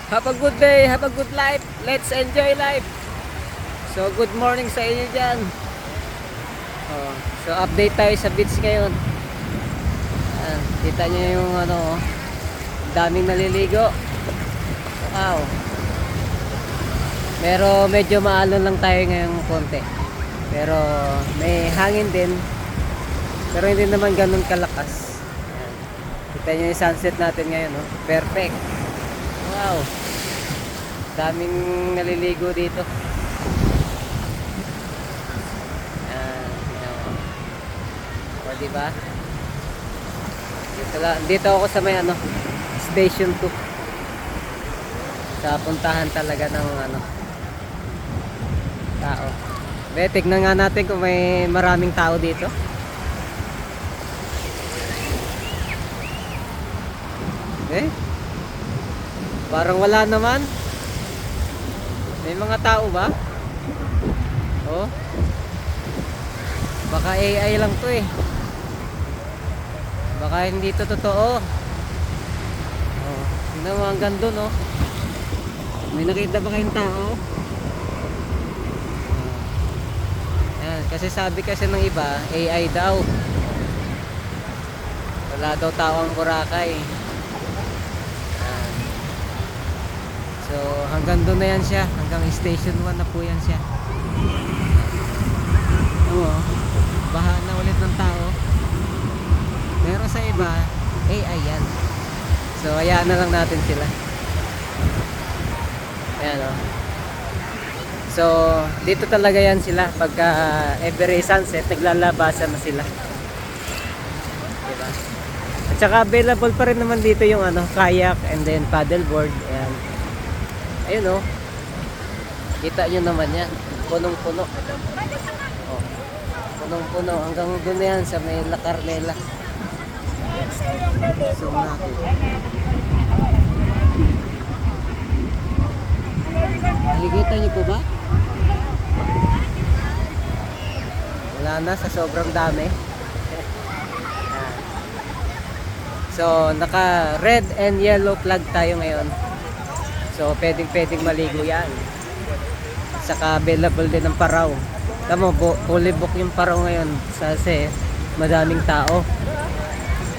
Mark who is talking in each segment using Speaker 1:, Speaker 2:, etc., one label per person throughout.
Speaker 1: Have a good day, have a good life. Let's enjoy life. So, good morning sa inyo dyan. Oh, so, update tayo sa beach ngayon. Ayan, kita nyo yung ano, daming naliligo. Wow. Pero medyo maalon lang tayo ngayong konti. Pero may hangin din. Pero hindi naman ganun kalakas. Ayan. Kita nyo yung sunset natin ngayon. Oh. Perfect. Wow. Daming naliligo dito. Ayan. O, diba? Dito ako sa may ano, Station 2. Sa puntahan talaga ng ano, tao. Tignan nga natin kung may maraming tao dito. Parang wala naman. May mga tao ba? Oh. Baka AI lang to eh. Baka hindi to totoo. Oh, tingnan mo hanggang doon oh. May nakita ba kayong tao? Ayan, kasi sabi kasi ng iba, AI daw. Wala daw tao ang Boracay. So hanggang doon na yan siya. Hanggang station 1 na po yan siya. Oo, baha na ulit ng tao. Pero sa iba, AI yan. So hayaan na lang natin sila. Ayan o. So dito talaga yan sila. Pagka every sunset, naglalabasan na sila. Diba? At saka available pa rin naman dito yung ano, kayak and then paddleboard. Ayan. Ayun oh. Kita nyo naman yan. Punong-puno. Oh. Punong-puno. Hanggang doon na yan sa may La Carmela. So natin. Nakikita nyo po ba? Wala na sa sobrang dami. So naka red and yellow flag tayo ngayon. So pwedeng maligo yan. Saka available din ng Paraw. Tama, fully book yung Paraw ngayon kasi madaming tao.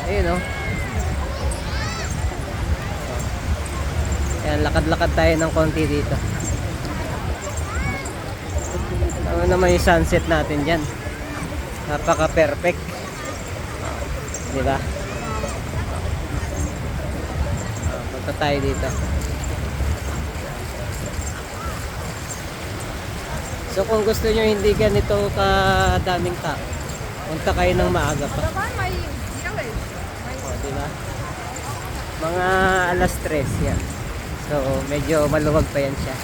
Speaker 1: Ayun oh. Ayan, lakad-lakad tayo ng konti dito. Ano naman yung sunset natin dyan. Napaka perfect. Diba? Punta tayo dito. So kung gusto nyo hindi ganito kadaming tao, punta kayo ng maaga pa. O, diba? Mga alas 3 yan. So medyo maluwag pa yan siya.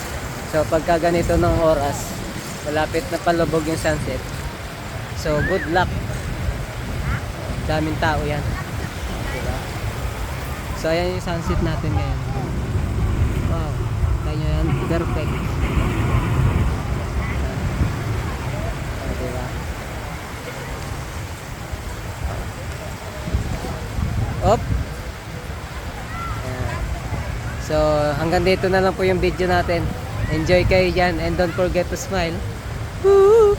Speaker 1: So pagka ganito ng oras, malapit na palubog yung sunset. So good luck. Daming tao yan. Diba? So ayan yung sunset natin ngayon. Wow, tayo yan, perfect. Op. So hanggang dito na lang po yung video natin. Enjoy kayo dyan and don't forget to smile. Woo!